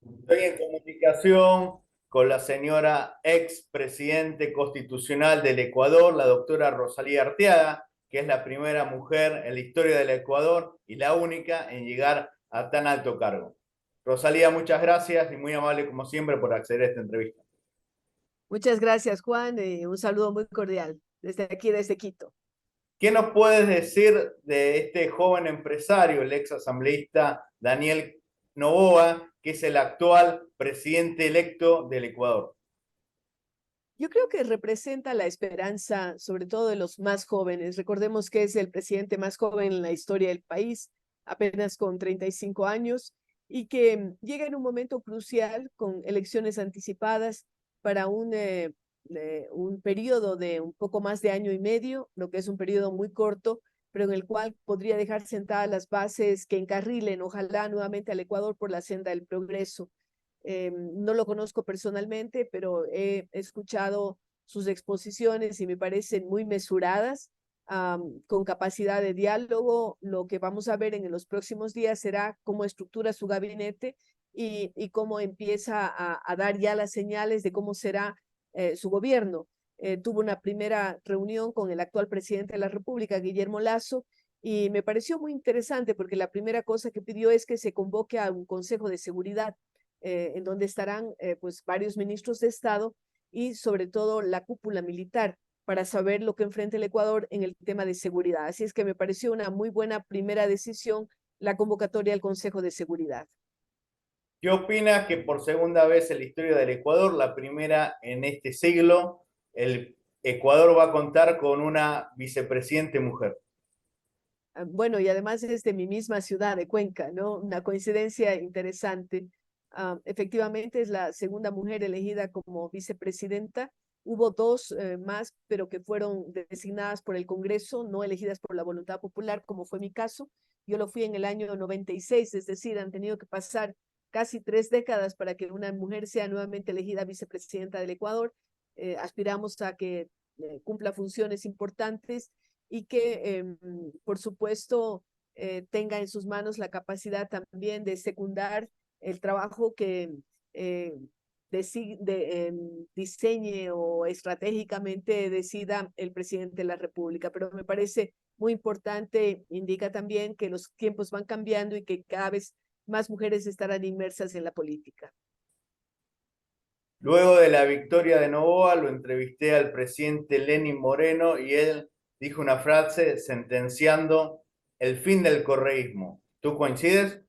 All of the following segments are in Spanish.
Estoy en comunicación con la señora ex presidente constitucional del Ecuador, la doctora Rosalía Arteaga, que es la primera mujer en la historia del Ecuador y la única en llegar a tan alto cargo. Rosalía, muchas gracias y muy amable como siempre por acceder a esta entrevista. Muchas gracias, Juan. Un saludo muy cordial desde aquí, desde Quito. ¿Qué nos puedes decir de este joven empresario, el ex asambleísta Daniel Noboa, que es el actual presidente electo del Ecuador? Yo creo que representa la esperanza, sobre todo de los más jóvenes. Recordemos que es el presidente más joven en la historia del país, apenas con 35 años, y que llega en un momento crucial con elecciones anticipadas para un periodo de un poco más de año y medio, lo que es un periodo muy corto, pero en el cual podría dejar sentadas las bases que encarrilen, ojalá, nuevamente al Ecuador por la senda del progreso. No lo conozco personalmente, pero he escuchado sus exposiciones y me parecen muy mesuradas, con capacidad de diálogo. Lo que vamos a ver en los próximos días será cómo estructura su gabinete y cómo empieza a dar ya las señales de cómo será su gobierno. Tuvo una primera reunión con el actual presidente de la República, Guillermo Lasso, y me pareció muy interesante porque la primera cosa que pidió es que se convoque a un Consejo de Seguridad en donde estarán pues varios ministros de Estado y sobre todo la cúpula militar para saber lo que enfrenta el Ecuador en el tema de seguridad. Así es que me pareció una muy buena primera decisión la convocatoria al Consejo de Seguridad. ¿Qué opinas que por segunda vez en la historia del Ecuador, la primera en este siglo, el Ecuador va a contar con una vicepresidente mujer? Bueno, y además es de mi misma ciudad de Cuenca, ¿no? Una coincidencia interesante. Efectivamente es la segunda mujer elegida como vicepresidenta. Hubo dos más, pero que fueron designadas por el Congreso, no elegidas por la voluntad popular, como fue mi caso. Yo lo fui en el año 96, es decir, han tenido que pasar casi 3 décadas para que una mujer sea nuevamente elegida vicepresidenta del Ecuador. Aspiramos a que cumpla funciones importantes y que, por supuesto, tenga en sus manos la capacidad también de secundar el trabajo que eh, diseñe o estratégicamente decida el presidente de la República. Pero me parece muy importante, indica también que los tiempos van cambiando y que cada vez más mujeres estarán inmersas en la política. Luego de la victoria de Noboa, lo entrevisté al presidente Lenín Moreno y él dijo una frase sentenciando el fin del correísmo. ¿Tú coincides?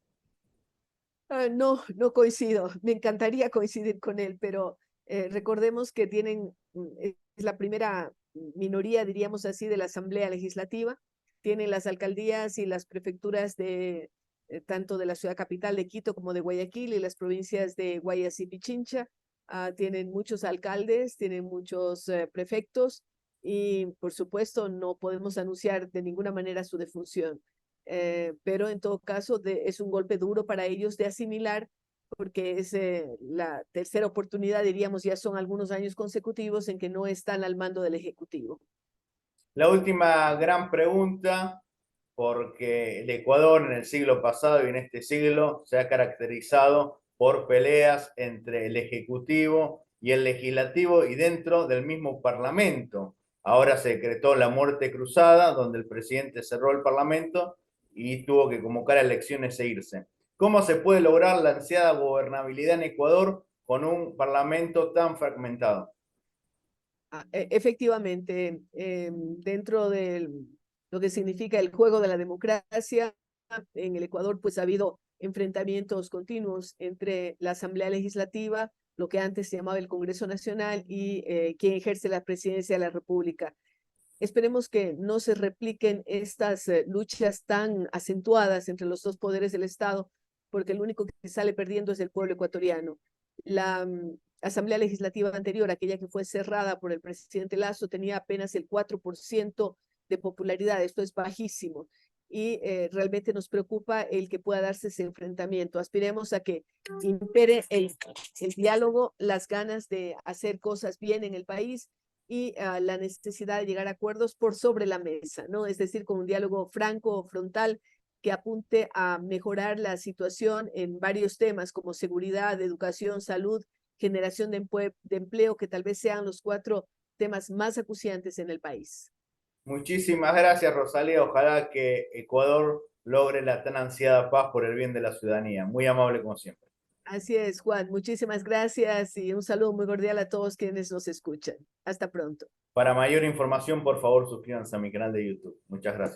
No, no coincido. Me encantaría coincidir con él, pero recordemos que es la primera minoría, diríamos así, de la Asamblea Legislativa. Tienen las alcaldías y las prefecturas de tanto de la ciudad capital de Quito como de Guayaquil y las provincias de Guayas y Pichincha. Tienen muchos alcaldes, tienen muchos prefectos y, por supuesto, no podemos anunciar de ninguna manera su defunción. Pero en todo caso es un golpe duro para ellos de asimilar, porque es la tercera oportunidad, diríamos, ya son algunos años consecutivos en que no están al mando del Ejecutivo. La última gran pregunta, porque el Ecuador en el siglo pasado y en este siglo se ha caracterizado por peleas entre el Ejecutivo y el Legislativo y dentro del mismo Parlamento. Ahora se decretó la muerte cruzada, donde el presidente cerró el Parlamento y tuvo que convocar elecciones e irse. ¿Cómo se puede lograr la ansiada gobernabilidad en Ecuador con un Parlamento tan fragmentado? Efectivamente, dentro de lo que significa el juego de la democracia, en el Ecuador pues ha habido enfrentamientos continuos entre la Asamblea Legislativa, lo que antes se llamaba el Congreso Nacional, y quien ejerce la presidencia de la República. Esperemos que no se repliquen estas luchas tan acentuadas entre los dos poderes del Estado, porque el único que sale perdiendo es el pueblo ecuatoriano. La Asamblea Legislativa anterior, aquella que fue cerrada por el presidente Lasso, tenía apenas el 4% de popularidad. Esto es bajísimo y realmente nos preocupa el que pueda darse ese enfrentamiento. Aspiremos a que impere el diálogo, las ganas de hacer cosas bien en el país y la necesidad de llegar a acuerdos por sobre la mesa, ¿no? Es decir, con un diálogo franco, frontal, que apunte a mejorar la situación en varios temas como seguridad, educación, salud, generación de empleo, que tal vez sean los 4 temas más acuciantes en el país. Muchísimas gracias, Rosalía. Ojalá que Ecuador logre la tan ansiada paz por el bien de la ciudadanía. Muy amable como siempre. Así es, Juan. Muchísimas gracias y un saludo muy cordial a todos quienes nos escuchan. Hasta pronto. Para mayor información, por favor, suscríbanse a mi canal de YouTube. Muchas gracias.